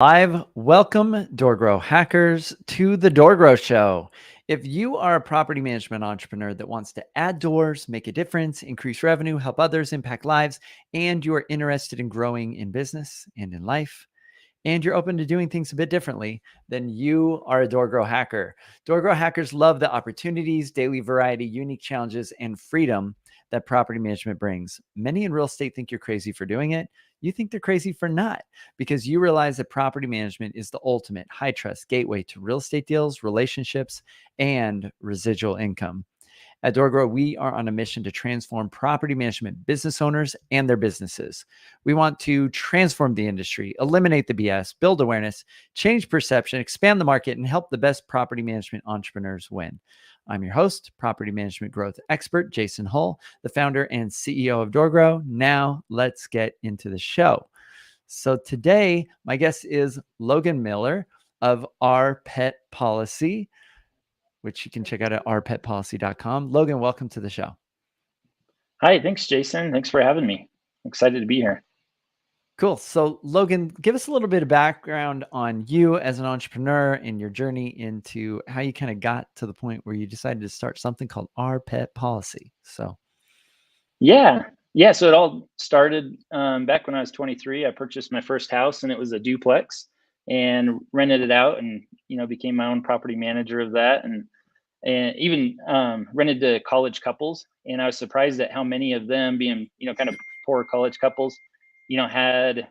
Live, welcome DoorGrow hackers to the DoorGrow show. If you are a property management entrepreneur that wants to add doors, make a difference, increase revenue, help others, impact lives, and you are interested in growing in business and in life, and you're open to doing things a bit differently, then you are a DoorGrow hacker. DoorGrow hackers love the opportunities, daily variety, unique challenges, and freedom that property management brings. Many in real estate think you're crazy for doing it. You think they're crazy for not, because you realize that property management is the ultimate high trust gateway to real estate deals, relationships, and residual income. At DoorGrow, we are on a mission to transform property management business owners and their businesses. We want to transform the industry, eliminate the BS, build awareness, change perception, expand the market, and help the best property management entrepreneurs win. I'm your host, property management growth expert, Jason Hull, the founder and CEO of DoorGrow. Now, let's get into the show. So today, my guest is Logan Miller of OurPetPolicy, which you can check out at OurPetPolicy.com. Logan, welcome to the show. Hi, thanks, Jason. Thanks for having me. Excited to be here. Cool. So, Logan, give us a little bit of background on you as an entrepreneur and your journey into how you kind of got to the point where you decided to start something called Our Pet Policy. Yeah. So it all started back when I was 23. I purchased my first house, and it was a duplex, and rented it out, and became my own property manager of that, and even rented to college couples. And I was surprised at how many of them, being kind of poor college couples, had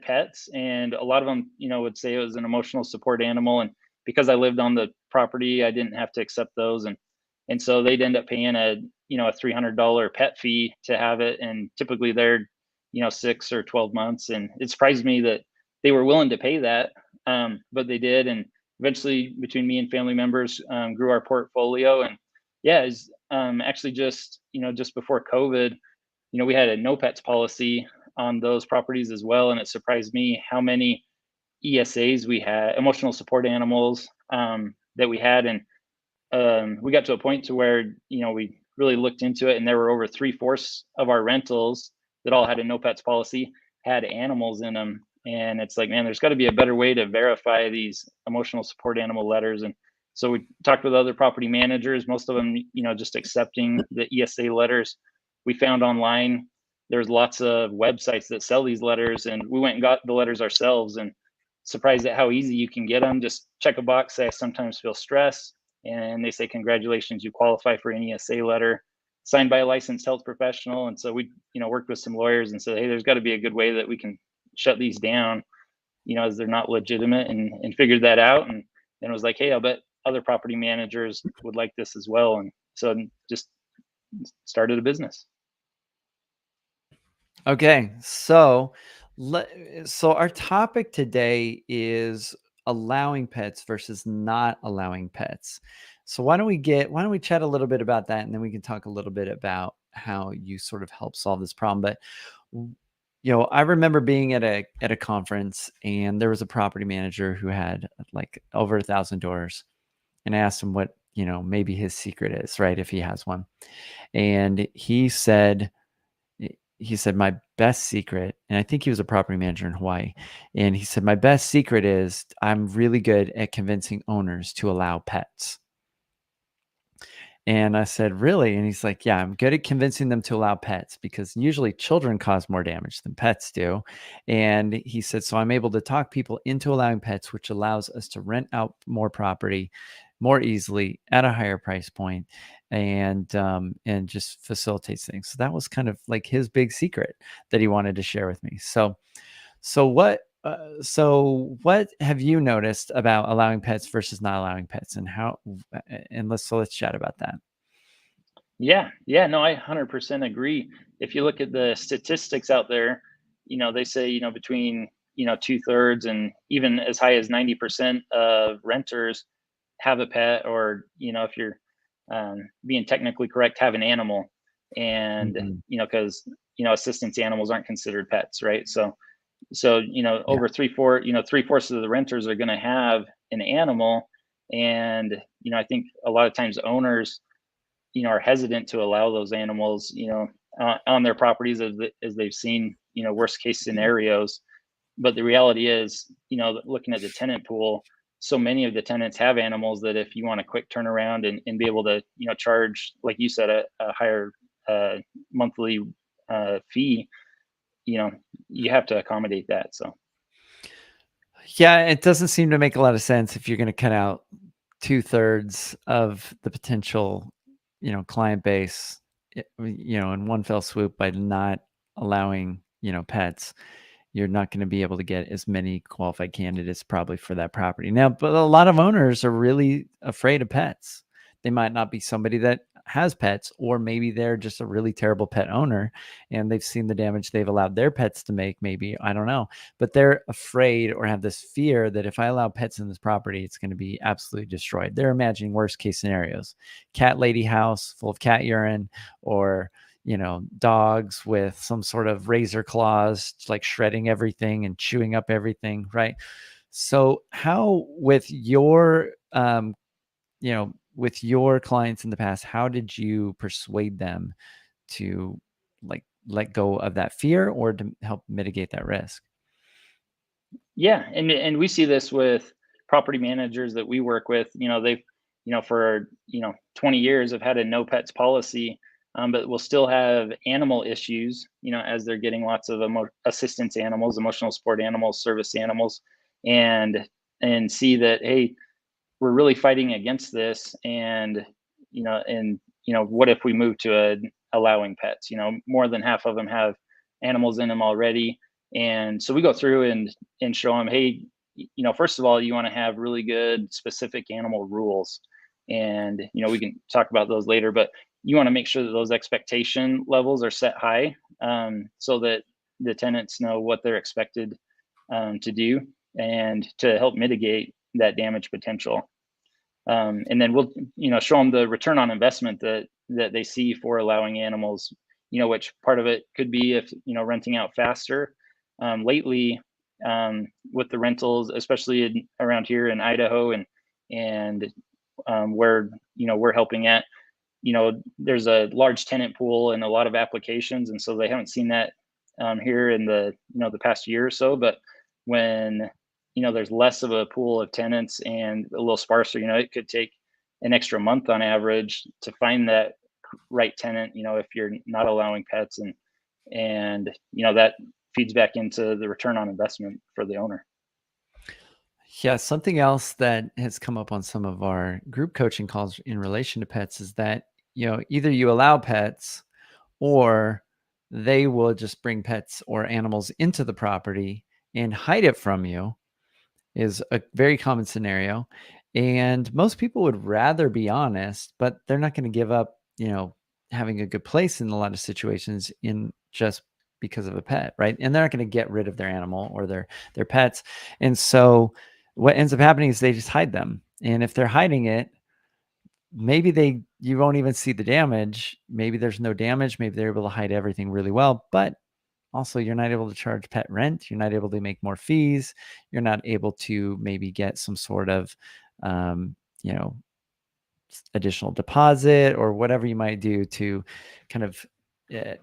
pets, and a lot of them would say it was an emotional support animal. And because I lived on the property, I didn't have to accept those, and so they'd end up paying a $300 pet fee to have it, and typically they're 6 or 12 months. And it surprised me that they were willing to pay that, but they did. And eventually, between me and family members, grew our portfolio. And yeah, it's actually just before COVID, we had a no pets policy on those properties as well. And it surprised me how many ESAs we had, emotional support animals, that we had. And we got to a point to where we really looked into it, and there were over 3/4 of our rentals that all had a no pets policy had animals in them. And it's like, man, there's got to be a better way to verify these emotional support animal letters. And so we talked with other property managers, most of them just accepting the ESA letters. We found online there's lots of websites that sell these letters, and we went and got the letters ourselves, and surprised at how easy you can get them. Just check a box, say I sometimes feel stress, and they say, congratulations, you qualify for an ESA letter signed by a licensed health professional. And so we worked with some lawyers and said, hey, there's got to be a good way that we can shut these down, as they're not legitimate, and figured that out. And then it was like, hey, I'll bet other property managers would like this as well. And so just started a business. Okay, so our topic today is allowing pets versus not allowing pets. So why don't we chat a little bit about that, and then we can talk a little bit about how you sort of help solve this problem. But I remember being at a conference, and there was a property manager who had like over 1,000 doors, and I asked him what maybe his secret is, right, if he has one, and he said my best secret, and I think he was a property manager in Hawaii, and he said, my best secret is I'm really good at convincing owners to allow pets. And I said, really? And he's like, yeah, I'm good at convincing them to allow pets because usually children cause more damage than pets do. And he said, so I'm able to talk people into allowing pets, which allows us to rent out more property more easily at a higher price point, and just facilitates things. So that was kind of like his big secret that he wanted to share with me. So what have you noticed about allowing pets versus not allowing pets, and how? And let's chat about that. Yeah, no, I 100% agree. If you look at the statistics out there, they say, between, 2/3 and even as high as 90% of renters have a pet, or, if you're being technically correct, have an animal. And, Mhm. because, assistance animals aren't considered pets, right? So, Yeah. over 3/4 of the renters are going to have an animal. And, I think a lot of times owners, are hesitant to allow those animals, on their properties, as they've seen, worst case scenarios. But the reality is, looking at the tenant pool, so many of the tenants have animals that if you want a quick turnaround and be able to, charge, like you said, a higher uh, monthly fee, you know, you have to accommodate that. So Yeah, it doesn't seem to make a lot of sense if you're going to cut out 2/3 of the potential, client base, in one fell swoop by not allowing, pets. You're not going to be able to get as many qualified candidates probably for that property. Now, but a lot of owners are really afraid of pets. They might not be somebody that has pets, or maybe they're just a really terrible pet owner and they've seen the damage they've allowed their pets to make. Maybe, I don't know, but they're afraid or have this fear that if I allow pets in this property, it's going to be absolutely destroyed. They're imagining worst case scenarios: cat lady house full of cat urine, or dogs with some sort of razor claws, like shredding everything and chewing up everything, right? So how with your with your clients in the past, how did you persuade them to like let go of that fear or to help mitigate that risk? yeah, and we see this with property managers that we work with. They've, for 20 years have had a no pets policy, but will still have animal issues. As they're getting lots of assistance animals, emotional support animals, service animals, and see that, hey, we're really fighting against this, and what if we move to allowing pets? More than half of them have animals in them already, and so we go through and show them, hey, first of all, you want to have really good specific animal rules, and we can talk about those later, but you want to make sure that those expectation levels are set high, so that the tenants know what they're expected to do, and to help mitigate that damage potential. And then we'll show them the return on investment that they see for allowing animals, which part of it could be if renting out faster. Lately, with the rentals, especially around here in Idaho, and where we're helping at, there's a large tenant pool and a lot of applications, and so they haven't seen that here in the past year or so. But when there's less of a pool of tenants and a little sparser, it could take an extra month on average to find that right tenant, if you're not allowing pets, and that feeds back into the return on investment for the owner. Yeah, something else that has come up on some of our group coaching calls in relation to pets is that, either you allow pets or they will just bring pets or animals into the property and hide it from you, is a very common scenario. And most people would rather be honest, but they're not going to give up, having a good place in a lot of situations in just because of a pet, right? And they're not going to get rid of their animal or their pets. And so what ends up happening is they just hide them. And if they're hiding it, maybe you won't even see the damage. Maybe there's no damage. Maybe they're able to hide everything really well, but also you're not able to charge pet rent. You're not able to make more fees. You're not able to maybe get some sort of, um, you know, additional deposit or whatever you might do to kind of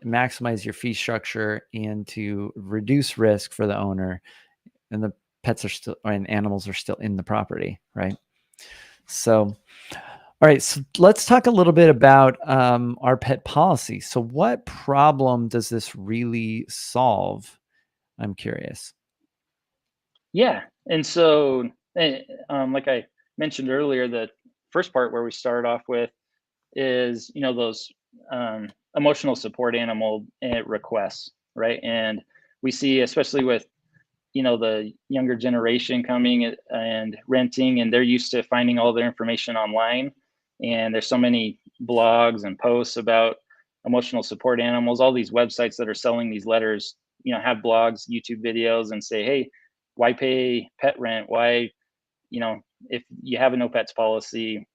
maximize your fee structure and to reduce risk for the owner. And the pets are still, and animals are still in the property, right? So, all right, so let's talk a little bit about our pet policy. So what problem does this really solve? I'm curious. Yeah, and so, like I mentioned earlier, the first part where we started off with is those emotional support animal requests, right? And we see, especially with the younger generation coming and renting, and they're used to finding all their information online, and there's so many blogs and posts about emotional support animals. All these websites that are selling these letters have blogs, YouTube videos, and say, hey, why pay pet rent? Why, if you have a no pets policy,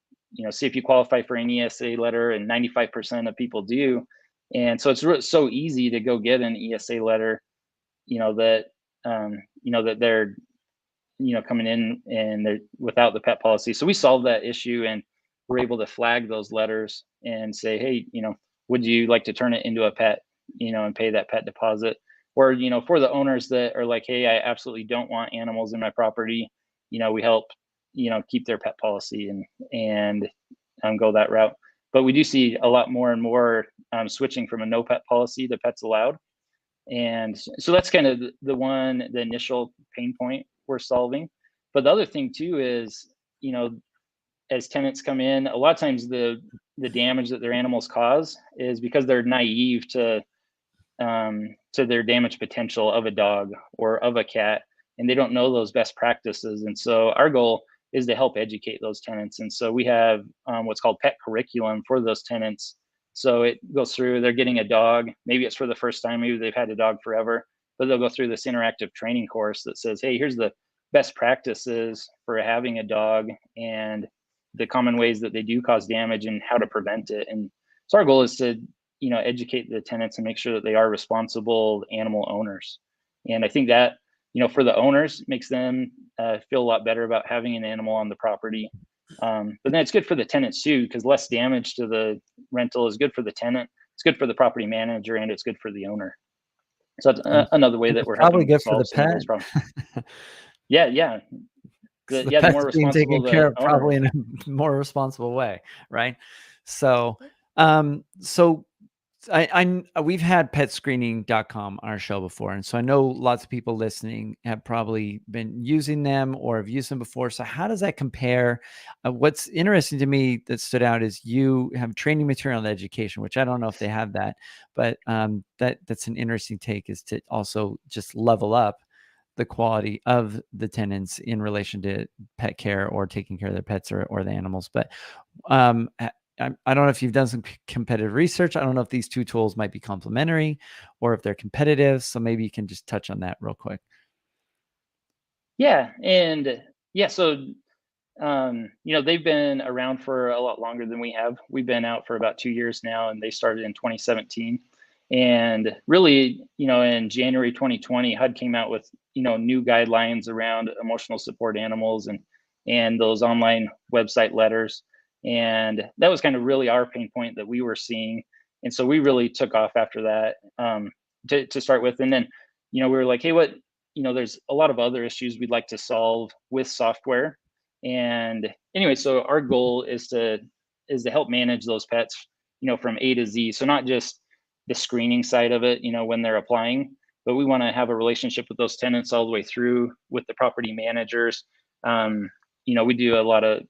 see if you qualify for an ESA letter, and 95% of people do. And so it's so easy to go get an ESA letter, that that they're coming in and they're without the pet policy. So we solve that issue, and we're able to flag those letters and say, hey, would you like to turn it into a pet, and pay that pet deposit? or, for the owners that are like, hey, I absolutely don't want animals in my property, we help, keep their pet policy and go that route. But we do see a lot more and more switching from a no pet policy to pets allowed. And so that's kind of the initial pain point we're solving. But the other thing too is, as tenants come in, a lot of times the damage that their animals cause is because they're naive to their damage potential of a dog or of a cat, and they don't know those best practices. And so our goal is to help educate those tenants. And so we have what's called pet curriculum for those tenants. So it goes through, they're getting a dog, maybe it's for the first time, maybe they've had a dog forever, but they'll go through this interactive training course that says, hey, here's the best practices for having a dog and the common ways that they do cause damage and how to prevent it. And so our goal is to, educate the tenants and make sure that they are responsible animal owners. And I think that, for the owners makes them feel a lot better about having an animal on the property. But then it's good for the tenants too, because less damage to the rental is good for the tenant, it's good for the property manager, and it's good for the owner. So that's another way that we're probably helping good for solve the some of pet. those problems. Yeah. The The pet's more being responsible taken care the of owner probably is. in a more responsible way, right? So, so we've had petscreening.com on our show before. And so I know lots of people listening have probably been using them or have used them before. So how does that compare? What's interesting to me that stood out is you have training material and education, which I don't know if they have that, but that's an interesting take, is to also just level up the quality of the tenants in relation to pet care or taking care of their pets or the animals. But I don't know if you've done some competitive research. I don't know if these two tools might be complementary or if they're competitive. So maybe you can just touch on that real quick. Yeah. And yeah, so they've been around for a lot longer than we have. We've been out for about 2 years now, and they started in 2017. And really, in January 2020, HUD came out with, new guidelines around emotional support animals and those online website letters. And that was kind of really our pain point that we were seeing. And so we really took off after that to start with. And then, we were like, hey, there's a lot of other issues we'd like to solve with software. And anyway, so our goal is to help manage those pets, from A to Z. So not just the screening side of it, when they're applying, but we want to have a relationship with those tenants all the way through with the property managers. We do a lot of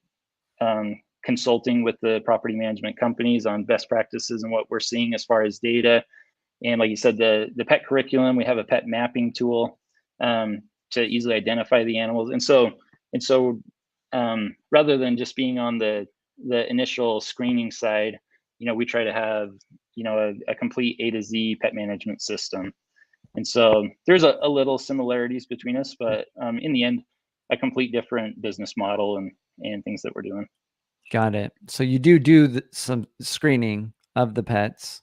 consulting with the property management companies on best practices and what we're seeing as far as data. And like you said, the pet curriculum, we have a pet mapping tool to easily identify the animals. And so rather than just being on the initial screening side, we try to have, a complete A to Z pet management system. And so there's a little similarities between us, but in the end, a complete different business model and things that we're doing. Got it. So you do some screening of the pets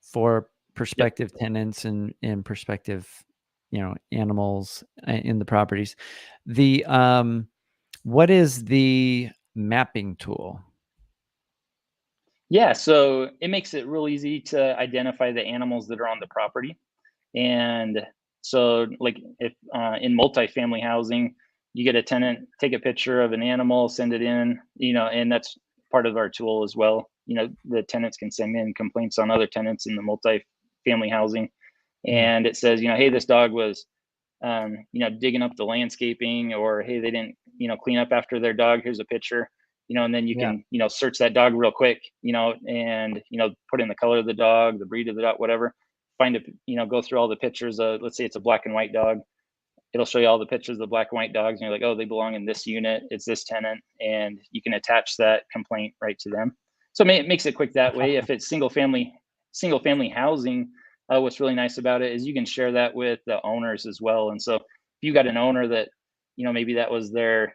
for prospective tenants and prospective, animals in the properties. The what is the mapping tool? Yeah, so it makes it real easy to identify the animals that are on the property. And so, like, if in multifamily housing, you get a tenant, take a picture of an animal, send it in, and that's part of our tool as well. The tenants can send in complaints on other tenants in the multifamily housing. And it says, hey, this dog was, digging up the landscaping, or hey, they didn't, clean up after their dog. Here's a picture, and then you can, search that dog real quick, and, put in the color of the dog, the breed of the dog, whatever. Find it, go through all the pictures. Let's say it's a black and white dog. It'll show you all the pictures of the black and white dogs. And you're like, oh, they belong in this unit. It's this tenant. And you can attach that complaint right to them. So it makes it quick that way. If it's single family housing, what's really nice about it is you can share that with the owners as well. And so if you got an owner that, maybe that was their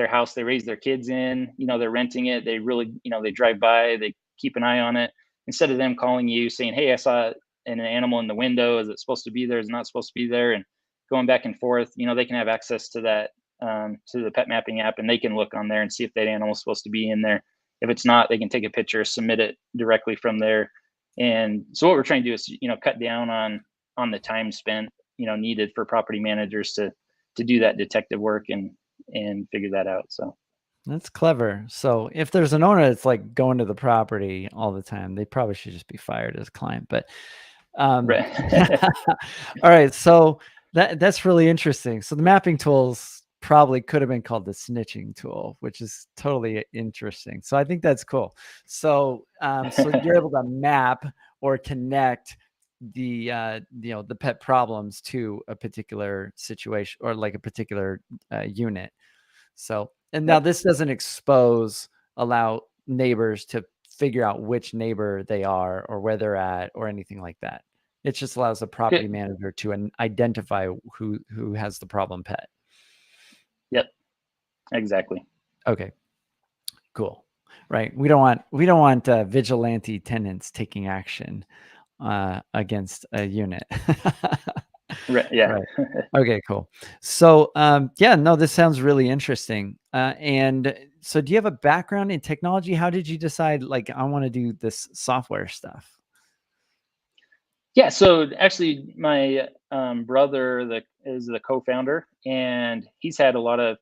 house they raised their kids in, they're renting it. They really, they drive by, they keep an eye on it. Instead of them calling you saying, hey, I saw an animal in the window. Is it supposed to be there? Is it not supposed to be there? And going back and forth, they can have access to that, to the pet mapping app, and they can look on there and see if that animal is supposed to be in there. If it's not, they can take a picture, submit it directly from there. And so what we're trying to do is, cut down on the time spent, needed for property managers to do that detective work and figure that out. So That's clever. So if there's an owner that's like going to the property all the time, they probably should just be fired as a client. But right. all right, so that's really interesting. So the mapping tools probably could have been called the snitching tool, which is totally interesting. So I think that's cool. So so you're able to map or connect the the pet problems to a particular situation or like a particular unit. So, and now Yep. this doesn't allow neighbors to figure out which neighbor they are or where they're at or anything like that. It just allows the property Good. manager to identify who has the problem pet. Yep. Exactly. Okay, cool. Right. We don't want vigilante tenants taking action against a unit. Right. Yeah. Right. Okay, cool. So, yeah, no, this sounds really interesting. And so do you have a background in technology? How did you decide, like, I want to do this software stuff? Yeah, so actually, my brother is the co-founder, and he's had a lot of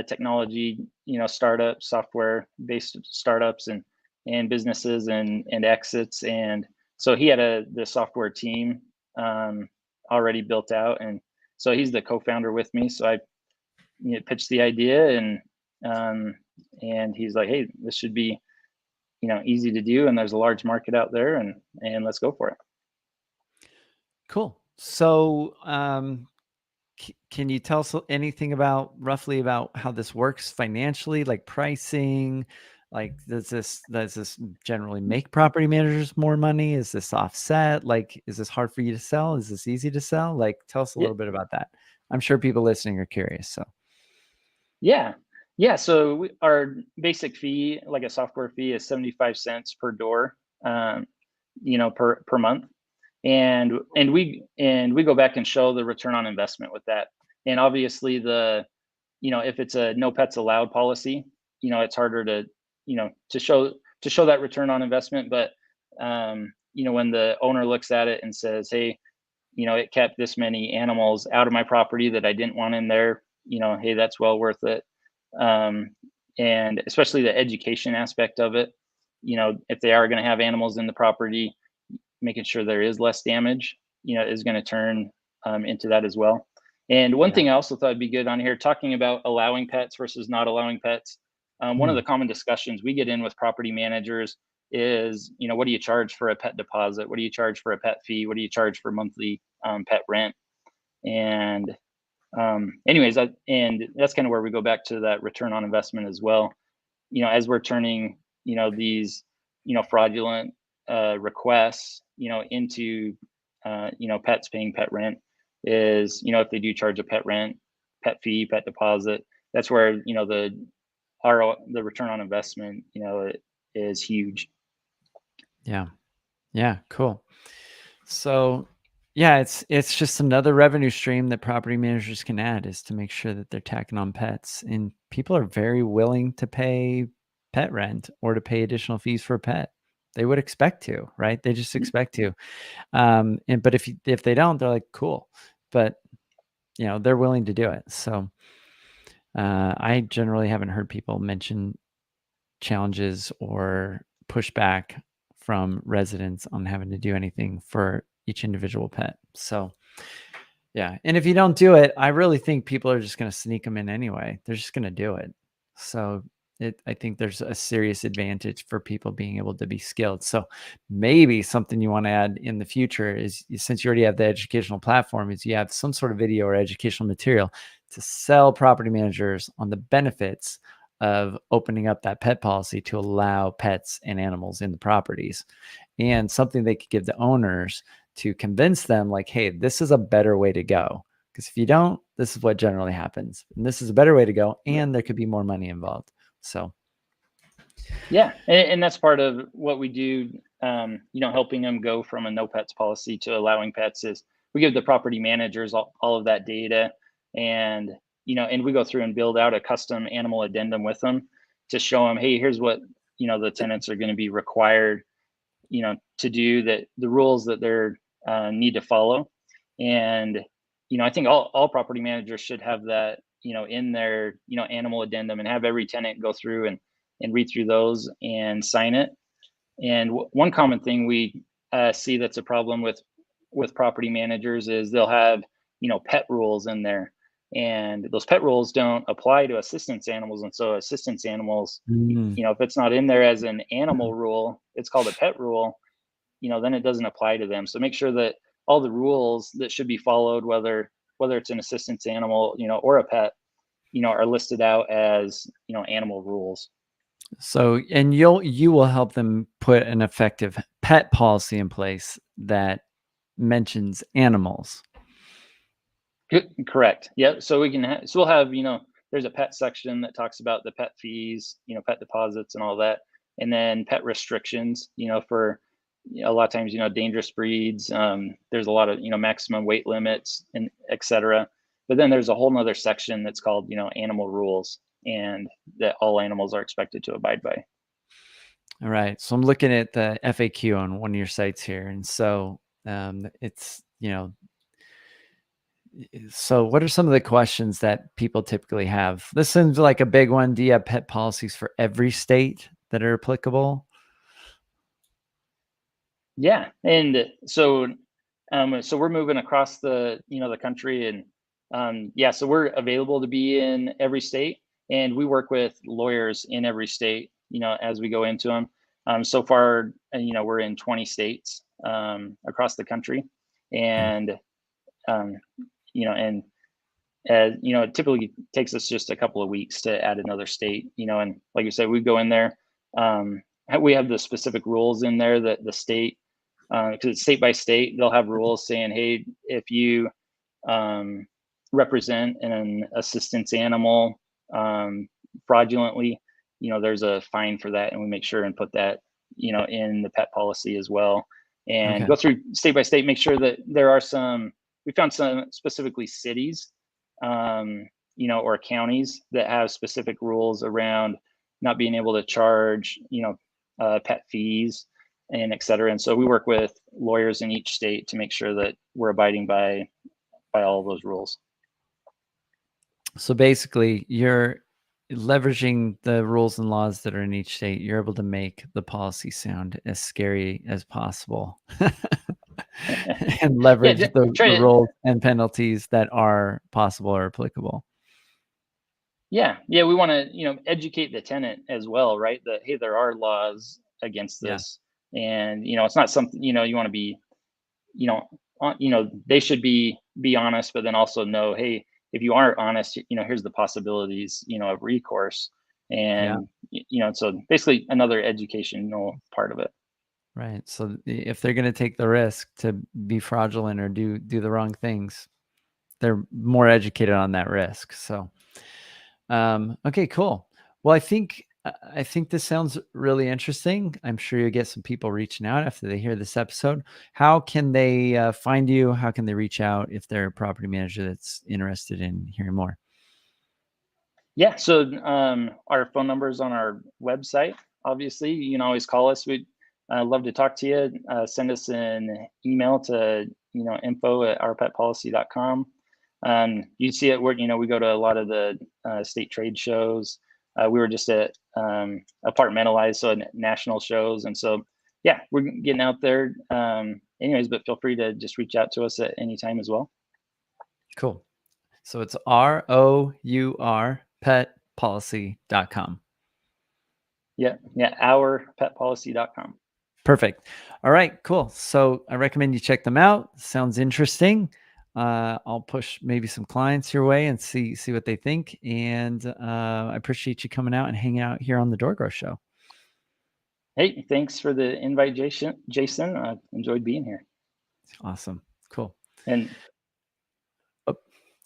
technology, startups, software-based startups, and businesses and exits, and so he had the software team already built out, and so he's the co-founder with me. So I pitched the idea, um, and he's like, "Hey, this should be easy to do, and there's a large market out there, and let's go for it." Cool. So, can you tell us anything roughly about how this works financially, like pricing? Like, does this generally make property managers more money? Is this offset? Like, is this hard for you to sell? Is this easy to sell? Like, tell us a Yeah. little bit about that. I'm sure people listening are curious. So, Yeah. Yeah. So our basic fee, like a software fee, is 75 cents per door, um, per month. And we go back and show the return on investment with that. And obviously if it's a no pets allowed policy, it's harder to show that return on investment. But when the owner looks at it and says, hey, it kept this many animals out of my property that I didn't want in there, hey, that's well worth it. Um, and especially the education aspect of it, if they are going to have animals in the property, making sure there is less damage, is going to turn into that as well. And one yeah. thing I also thought would be good on here, talking about allowing pets versus not allowing pets. One of Hmm. the common discussions we get in with property managers is, what do you charge for a pet deposit? What do you charge for a pet fee? What do you charge for monthly pet rent? And anyways, and that's kind of where we go back to that return on investment as well. As we're turning, these, fraudulent requests, into, pets paying pet rent is, if they do charge a pet rent, pet fee, pet deposit, that's where, the return on investment, it is huge. Yeah. Yeah. Cool. So, yeah, it's just another revenue stream that property managers can add is to make sure that they're tacking on pets, and people are very willing to pay pet rent or to pay additional fees for a pet. They would expect to, right? They just expect to. And but if they don't, they're like, cool. But they're willing to do it. So I generally haven't heard people mention challenges or pushback from residents on having to do anything for each individual pet. So, yeah. And if you don't do it, I really think people are just going to sneak them in anyway. They're just going to do it. So, I think there's a serious advantage for people being able to be skilled. So, maybe something you want to add in the future is, since you already have the educational platform, is you have some sort of video or educational material to sell property managers on the benefits of opening up that pet policy to allow pets and animals in the properties, and something they could give the owners to convince them, like, hey, this is a better way to go. Because if you don't, this is what generally happens. And this is a better way to go. And there could be more money involved. So, Yeah, and that's part of what we do. Helping them go from a no pets policy to allowing pets is we give the property managers all of that data, and and we go through and build out a custom animal addendum with them to show them, hey, here's what the tenants are going to be required, to do, that the rules that they're need to follow. And, I think all property managers should have that, in their, animal addendum, and have every tenant go through and read through those and sign it. And one common thing we see that's a problem with property managers is they'll have, pet rules in there, and those pet rules don't apply to assistance animals. And so assistance animals, Mm. if it's not in there as an animal rule, it's called a pet rule. Then it doesn't apply to them. So make sure that all the rules that should be followed, whether it's an assistance animal, or a pet, are listed out as, animal rules. So, and you will help them put an effective pet policy in place that mentions animals. Correct. Yeah. So we'll have, there's a pet section that talks about the pet fees, pet deposits and all that. And then pet restrictions, for a lot of times, dangerous breeds. There's a lot of, maximum weight limits and et cetera. But then there's a whole nother section that's called, animal rules, and that all animals are expected to abide by. All right. So I'm looking at the FAQ on one of your sites here. And so it's, so what are some of the questions that people typically have? This seems like a big one. Do you have pet policies for every state that are applicable? Yeah. And so we're moving across the country, and yeah, so we're available to be in every state, and we work with lawyers in every state, as we go into them. So far, we're in 20 states across the country, and um, and it typically takes us just a couple of weeks to add another state, and like you said, we go in there. We have the specific rules in there that the state, because it's state by state, they'll have rules saying, hey, if you represent an assistance animal fraudulently, there's a fine for that, and we make sure and put that, in the pet policy as well, and go through state by state, make sure that we found some specifically cities, or counties that have specific rules around not being able to charge, pet fees and et cetera. And so we work with lawyers in each state to make sure that we're abiding by all of those rules. So basically, you're leveraging the rules and laws that are in each state. You're able to make the policy sound as scary as possible and leverage the rules and penalties that are possible or applicable. Yeah. We want to, educate the tenant as well, right? That, hey, there are laws against this. And, it's not something, you want to be, they should be honest, but then also know, hey, if you aren't honest, here's the possibilities, of recourse. And, so basically another educational part of it. Right. So if they're going to take the risk to be fraudulent or do the wrong things, they're more educated on that risk. So, okay, cool. Well, I think this sounds really interesting. I'm sure you'll get some people reaching out after they hear this episode. How can they find you? How can they reach out if they're a property manager that's interested in hearing more? Yeah. So our phone number is on our website. Obviously, you can always call us. We'd love to talk to you. Send us an email to, info@OurPetPolicy.com. You see it where, we go to a lot of the state trade shows. We were just at Apartmentalize, so national shows. And so, yeah, we're getting out there anyways, but feel free to just reach out to us at any time as well. Cool. So it's OurPetPolicy.com. Yeah, OurPetPolicy.com. Perfect. All right, cool. So I recommend you check them out. Sounds interesting. I'll push maybe some clients your way and see what they think. And I appreciate you coming out and hanging out here on the DoorGrow Show. Hey, thanks for the invite, Jason. I enjoyed being here. Awesome. Cool. And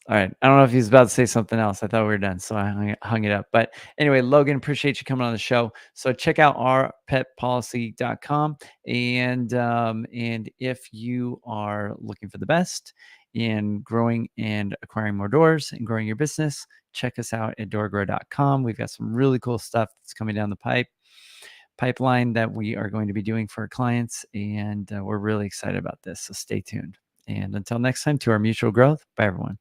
all right. I don't know if he's about to say something else. I thought we were done, so I hung it up. But anyway, Logan, appreciate you coming on the show. So check out OurPetPolicy.com. And if you are looking for the best in growing and acquiring more doors and growing your business, check us out at DoorGrow.com. We've got some really cool stuff that's coming down the pipeline that we are going to be doing for our clients. And we're really excited about this. So stay tuned. And until next time, to our mutual growth. Bye, everyone.